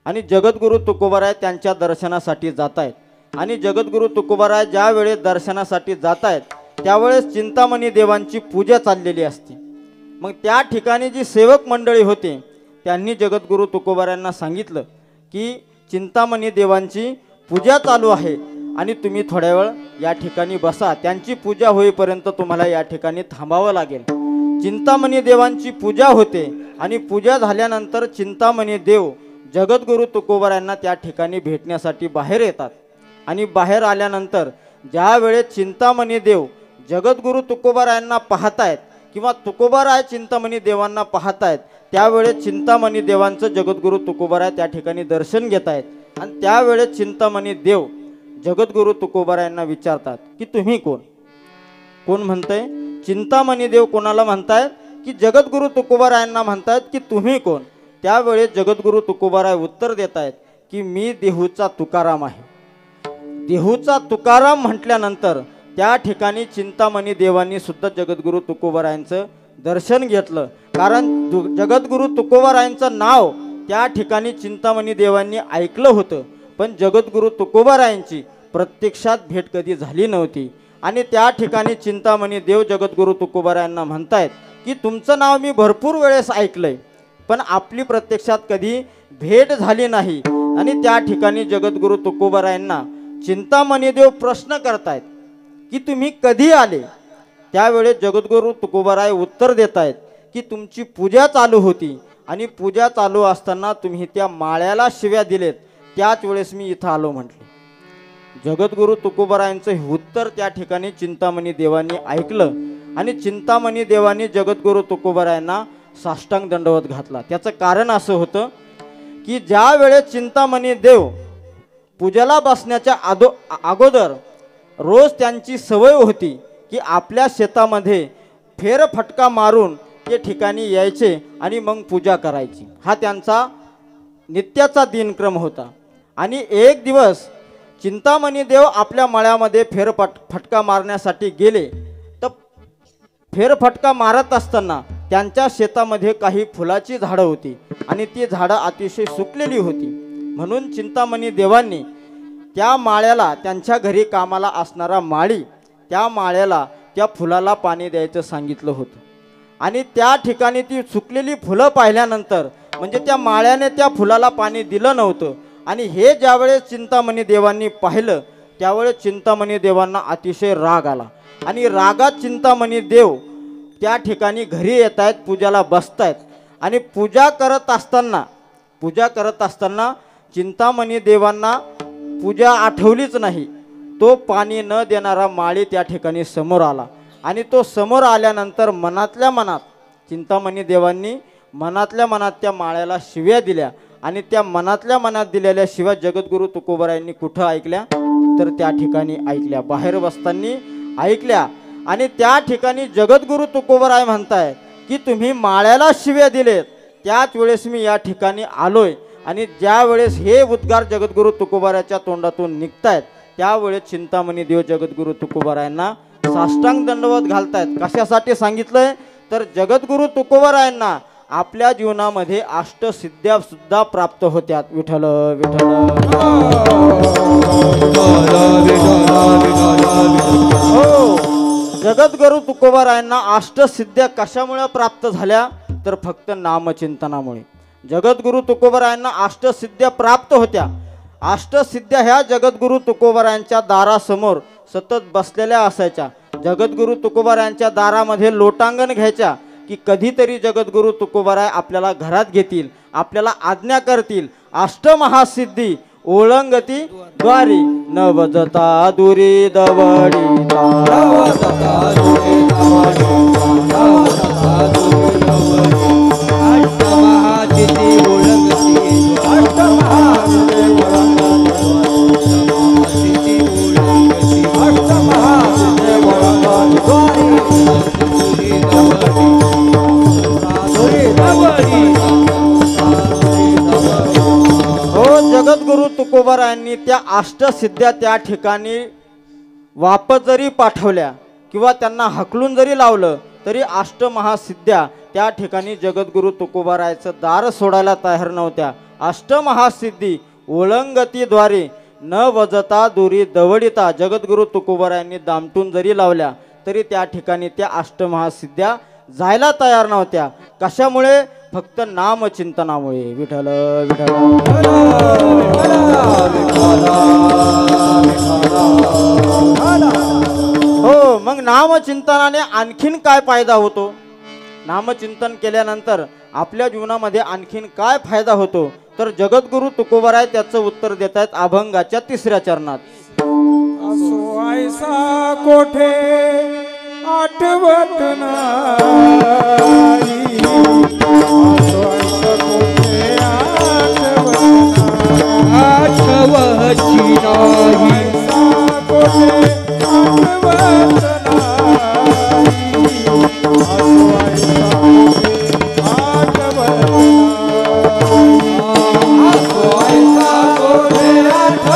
आणि जगद्गुरु तुकोबाराय त्यांच्या दर्शनासाठी जात आहेत. आणि जगद्गुरु तुकोबाराय ज्या वेळेस दर्शनासाठी जात आहेत त्यावेळेस चिंतामणी देवांची पूजा चाललेली असते. मग त्या ठिकाणी जी सेवक मंडळी होते त्यांनी जगद्गुरु तुकोबारायांना सांगितलं की चिंतामणी देवांची पूजा चालू आहे आणि तुम्ही थोड्या वेळ या ठिकाणी बसा, त्यांची पूजा होईपर्यंत तुम्हाला या ठिकाणी थांबावं लागेल. चिंतामणी देवांची पूजा होते आणि पूजा झाल्यानंतर चिंतामणी देव जगद्गुरु तुकोबारायांना त्या ठिकाणी भेटण्यासाठी बाहेर येतात. आणि बाहेर आल्यानंतर ज्या वेळेस चिंतामणी देव जगद्गुरु तुकोबारायांना पाहतायत किंवा तुकोबाराय चिंतामणी देवांना पाहतायत त्यावेळेस चिंतामणी देवांचं जगद्गुरु तुकोबाराय त्या ठिकाणी दर्शन घेत आहेत. आणि त्यावेळेस चिंतामणी देव जगद्गुरु तुकोबारायांना विचारतात की तुम्ही कोण? कोण म्हणतंय? चिंतामणी देव कोणाला म्हणतायत? की जगद्गुरु तुकोबारायांना म्हणतायत की तुम्ही कोण? त्यावेळेस जगद्गुरु तुकोबाराय उत्तर देत आहेत की मी देहूचा तुकाराम आहे. देहूचा तुकाराम म्हटल्यानंतर त्या ठिकाणी चिंतामणी देवांनी सुद्धा जगद्गुरु तुकोबारायांचं दर्शन घेतलं. कारण जगद्गुरु तुकोबारायांचं नाव त्या ठिकाणी चिंतामणी देवांनी ऐकलं होतं, पण जगद्गुरु तुकोबारायांची प्रत्यक्षात भेट कधी झाली नव्हती. आणि त्या ठिकाणी चिंतामणी देव जगद्गुरु तुकोबारायांना म्हणतायत की तुमचं नाव मी भरपूर वेळेस ऐकलंय, पण आपली प्रत्यक्षात कधी भेट झाली नाही. आणि त्या ठिकाणी जगद्गुरु तुकोबारायांना चिंतामणी देव प्रश्न करतायत की तुम्ही कधी आले? त्यावेळेस जगद्गुरु तुकोबाराय उत्तर देत आहेत की तुमची पूजा चालू होती आणि पूजा चालू असताना तुम्ही त्या माळ्याला शिव्या दिलेत, त्याच वेळेस मी इथं आलो म्हटले. जगद्गुरु तुकोबारायांचं हे उत्तर त्या ठिकाणी चिंतामणी देवांनी ऐकलं आणि चिंतामणी देवांनी जगद्गुरु तुकोबारायांना साष्टांग दंडवत घातला. त्याचं कारण असं होतं की ज्या वेळेस चिंतामणी देव पूजेला बसण्याच्या अगोदर रोज त्यांची सवय होती की आपल्या शेतामध्ये फेरफटका मारून ते ठिकाणी यायचे आणि मग पूजा करायची. हा त्यांचा नित्याचा दिनक्रम होता. आणि एक दिवस चिंतामणी देव आपल्या मळ्यामध्ये फेरफटका मारण्यासाठी गेले. तर फेरफटका मारत असताना त्यांच्या शेतामध्ये काही फुलाची झाडं होती आणि ती झाडं अतिशय सुकलेली होती. म्हणून चिंतामणी देवांनी त्या माळ्याला, त्यांच्या घरी कामाला असणारा माळी, त्या माळ्याला त्या फुलाला पाणी द्यायचं सांगितलं होतं. आणि त्या ठिकाणी ती सुकलेली फुलं पाहिल्यानंतर म्हणजे त्या माळ्याने त्या फुलाला पाणी दिलं नव्हतं. आणि हे ज्यावेळेस चिंतामणी देवांनी पाहिलं त्यावेळेस चिंतामणी देवांना अतिशय राग आला. आणि रागात चिंतामणी देव त्या ठिकाणी घरी येत आहेत, पूजाला बसतायत. आणि पूजा करत असताना चिंतामणी देवांना पूजा आठवलीच नाही. तो पाणी न देणारा माळी त्या ठिकाणी समोर आला. आणि तो समोर आल्यानंतर मनातल्या मनात चिंतामणी देवांनी मनातल्या मनात त्या माळ्याला शिव्या दिल्या. आणि त्या मनातल्या मनात दिलेल्या शिव्या जगद्गुरु तुकोबारायांनी कुठं ऐकल्या? तर त्या ठिकाणी ऐकल्या, बाहेर बसताना ऐकल्या. आणि त्या ठिकाणी जगद्गुरु तुकोबाराय म्हणताय की तुम्ही माळ्याला शिव्या दिलेत, त्याच वेळेस मी या ठिकाणी आलोय. आणि ज्या वेळेस हे उद्गार जगद्गुरु तुकोबाराच्या तोंडातून निघतायत त्यावेळेस चिंतामणी देव जगद्गुरु तुकोबारायांना साष्टांग दंडवत घालतायत. कशासाठी सांगितलंय? तर जगद्गुरु तुकोबारायांना आपल्या जीवनामध्ये अष्टसिद्ध्या सुद्धा प्राप्त होत्यात. विठ्ठल विठ्ठल. हो, जगद्गुरु तुकोबारायांना अष्टसिद्ध्या कशामुळे प्राप्त झाल्या? तर फक्त नामचिंतनामुळे. जगद्गुरु तुकोबारायांना अष्टसिद्ध्या प्राप्त होत्या. अष्टसिद्ध्या ह्या जगद्गुरु तुकोबारायांच्या दारासमोर सतत बसलेल्या असायच्या. जगद्गुरु तुकोबारायांच्या दारामध्ये लोटांगण घ्यायच्या की कधीतरी जगद्गुरु तुकोबाराय आपल्याला घरात घेतील, आपल्याला आज्ञा करतील. अष्टमहासिद्धी ओळंगती द्वारी, न वजता दुरी दवडी तुकोबारायांनी त्या अष्टसिद्ध्या त्या ठिकाणी वापस जरी पाठवल्या किंवा त्यांना हकलून जरी लावलं तरी अष्टमहासिद्ध्या त्या ठिकाणी जगद्गुरु तुकोबारायचं दार सोडायला तयार नव्हत्या. अष्टमहासिद्धी ओळंगतीद्वारे न वजता दुरी दवडिता जगद्गुरु तुकोबारायांनी दामटून जरी लावल्या तरी त्या ठिकाणी त्या अष्टमहासिद्ध्या जायला तयार नव्हत्या. कशामुळे? फक्त नामचिंतनामुळे. विठ्ठल विठ्ठल. हो, मग नामचिंतनाने आणखीन काय फायदा होतो? नामचिंतन केल्यानंतर आपल्या जीवनामध्ये आणखीन काय फायदा होतो? तर जगद्गुरु तुकोबाराय त्याचं उत्तर देत आहेत अभंगाच्या 3ऱ्या चरणात. असो ऐसा कोठे आठवत नाही, असो ऐसा कोठे आठवची नाही, ऐसा कोठे आठवत नाही, असो ऐसा कोठे आठवत नाही, असो ऐसा कोठे आठवची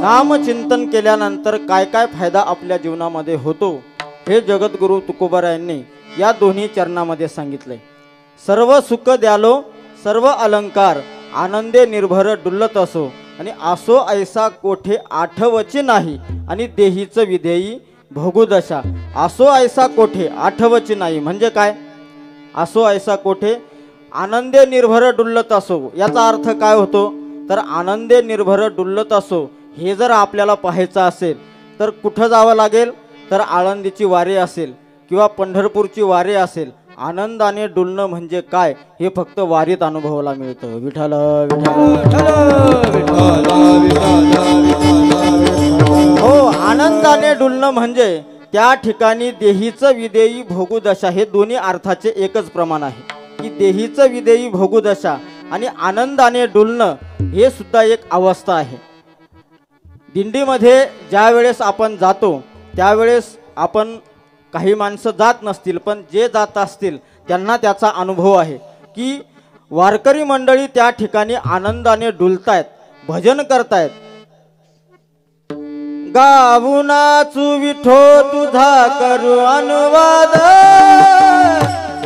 नामचिंतन केल्यानंतर काय काय फायदा आपल्या जीवनामध्ये होतो हे जगद्गुरु तुकोबारायांनी या दोन्ही चरणामध्ये सांगितले. सर्व सुख द्यालो सर्व अलंकार आनंदे निर्भर डुल्लत असो आणि आसो ऐसा कोठे आठवची नाही आणि देहीचं विधेयी भोगुदशा. आसो ऐसा कोठे आठवची नाही म्हणजे काय? आसो ऐसा कोठे आनंदे निर्भर डुल्लत असो याचा अर्थ काय होतो? तर आनंदे निर्भर डुल्लत असो हे जर आपल्याला पाहायचं असेल तर कुठं जावं लागेल? तर आळंदीची वारी असेल किंवा पंढरपूरची वारी असेल. आनंदाने डुलणं म्हणजे काय हे फक्त वारीत अनुभवायला मिळतं. विठ्ठल हो, आनंदाने डुलणं म्हणजे त्या ठिकाणी देहीचं विदेयी भोगुदशा हे दोन्ही अर्थाचे एकच प्रमाण आहे की देहीचं विदेयी भोगुदशा आणि आनंदाने डुलणं हे सुद्धा एक अवस्था आहे. दिंडीमध्ये ज्या वेळेस आपण जातो त्यावेळेस आपण काही माणसं जात नसतील पण जे जात असतील त्यांना त्याचा अनुभव आहे की वारकरी मंडळी त्या ठिकाणी आनंदाने डुलतायत, भजन करतायत. गावुनाचू विठो तुझा करू अनुवाद,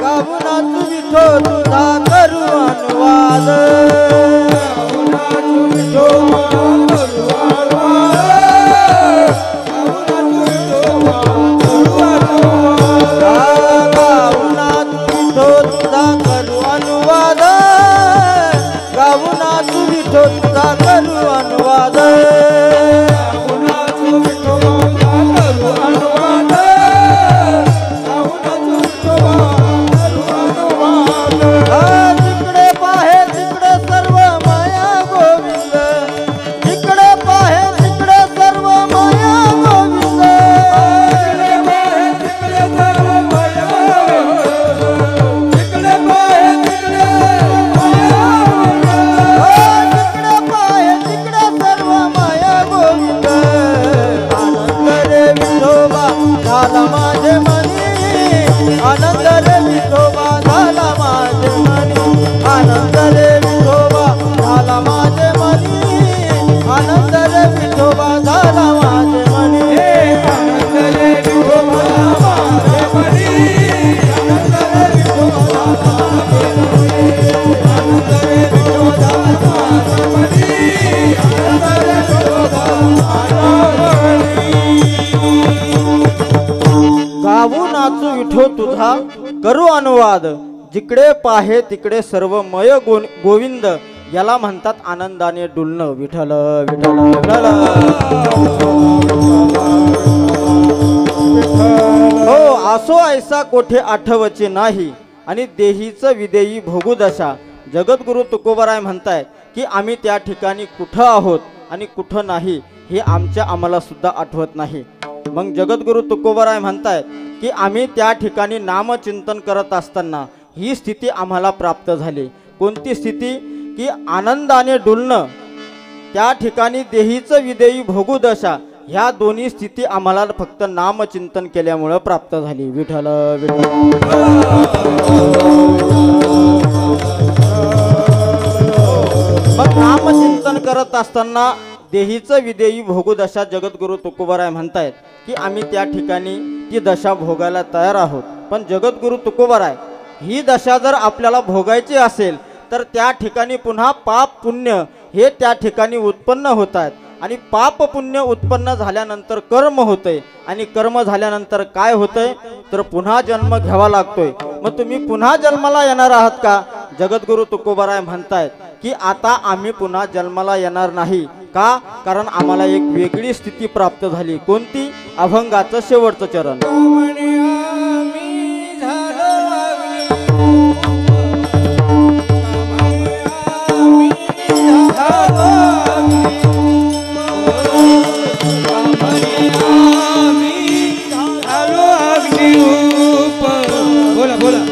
गावुनाचू विठो तुझा करू अनुवाद, गावुनाचू विठो जिकडे पाहे तिकडे सर्व मय गोविंद याला म्हणतात आनंदाने डुलणं. विठ्ठल विठ्ठल विठ्ठल. हो असो ऐसा कोठे आठवचे नाही आणि देहीचं विदेही भोगू दशा. जगद्गुरु तुकोबाराय म्हणतायत की आम्ही त्या ठिकाणी कुठं आहोत आणि कुठं नाही हे आम्हाला सुद्धा आठवत नाही. मग जगद्गुरु तुकोबाराय म्हणतायत की आम्ही त्या ठिकाणी नामचिंतन करत असताना ही स्थिती आम्हाला प्राप्त झाली. कोणती स्थिती? की आनंदाने डुलणं, त्या ठिकाणी देहीचं विदेही भोगू दशा. ह्या दोन्ही स्थिती आम्हाला फक्त नामचिंतन केल्यामुळं प्राप्त झाली. विठ्ठल विठ्ठल. मग नामचिंतन करत असताना देहीचं विदेही भोगू दशा जगद्गुरु तुकोबाराय म्हणतायत की आम्ही त्या ठिकाणी ती दशा भोगायला तयार आहोत. पण जगद्गुरु तुकोबाराय ही दशा जर आपल्याला भोगायची असेल तर त्या ठिकाणी पुन्हा पाप पुण्य हे त्या ठिकाणी उत्पन्न होत आहेत. आणि पाप पुण्य उत्पन्न झाल्यानंतर कर्म होतंय आणि कर्म झाल्यानंतर काय होतंय तर पुन्हा जन्म घ्यावा लागतोय. मग तुम्ही पुन्हा जन्माला येणार आहात का? जगद्गुरु तुकोबाराय म्हणतायत की आता आम्ही पुन्हा जन्माला येणार नाही. का? कारण आम्हाला एक वेगळी स्थिती प्राप्त झाली. कोणती? अभंगाचं शेवटचं चरण. बोला बोला.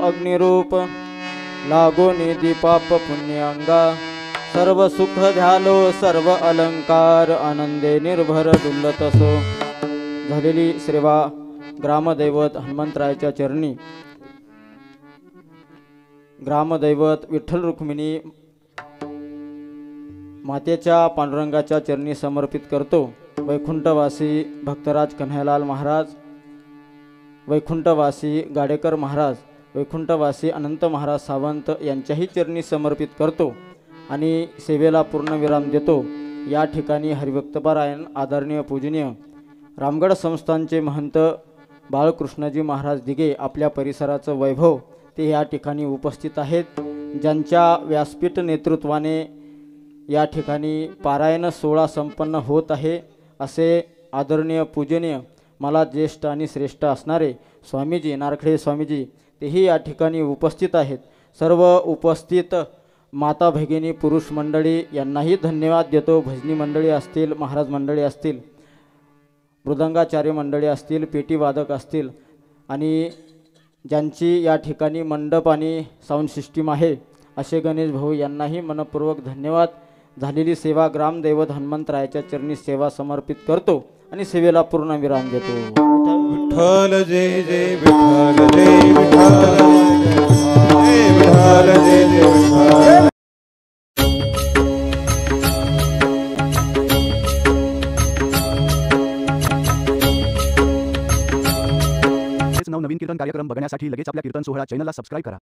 अग्निरूप लागो निधी पाप पुण्यांगा सर्व सुख झालो सर्व अलंकार आनंदे निर्भर डुलतसो. झालेली सेवा ग्रामदैवत हनुमंतरायाच्या चरणी ग्रामदैवत विठ्ठल रुक्मिणी मातेच्या पांडुरंगाच्या चरणी समर्पित करतो. वैकुंठवासी भक्तराज कन्हैयालाल महाराज, वैकुंठवासी गाडेकर महाराज, वैकुंठवासी अनंत महाराज सावंत यांच्याही चरणी समर्पित करतो आणि सेवेला पूर्णविराम देतो. या ठिकाणी हरिभक्तपरायण आदरणीय पूजनीय रामगड संस्थानचे महंत बाळकृष्णजी महाराज दिघे आपल्या परिसराचं वैभव ते या ठिकाणी उपस्थित आहेत. ज्यांच्या व्यासपीठ नेतृत्वाने या ठिकाणी पारायण सोहळा संपन्न होत आहे असे आदरणीय पूजनीय मला ज्येष्ठ आणि श्रेष्ठ असणारे स्वामीजी नारखेडे स्वामीजी तेही या ठिकाणी उपस्थित आहेत. सर्व उपस्थित माता भगिनी पुरुष मंडळी यांनाही धन्यवाद देतो. भजनी मंडळी असतील, महाराज मंडळी असतील, मृदंगाचार्य मंडळी असतील, पेटीवादक असतील आणि ज्यांची या ठिकाणी मंडप आणि साऊंड सिस्टीम आहे असे गणेश भाऊ यांनाही मनपूर्वक धन्यवाद. झालेली सेवा ग्रामदैवत हनुमंतरायाच्या चरणी सेवा समर्पित करतो आणि सेवेला पूर्ण विराम देतो. विठ्ठल जय जय विठ्ठल जय विठ्ठल जय विठ्ठल जय जय विठ्ठल. हेच नवनवीन कीर्तन कार्यक्रम बघण्यासाठी लगेच आपल्या कीर्तन सोहळा चॅनलला सबस्क्राईब करा.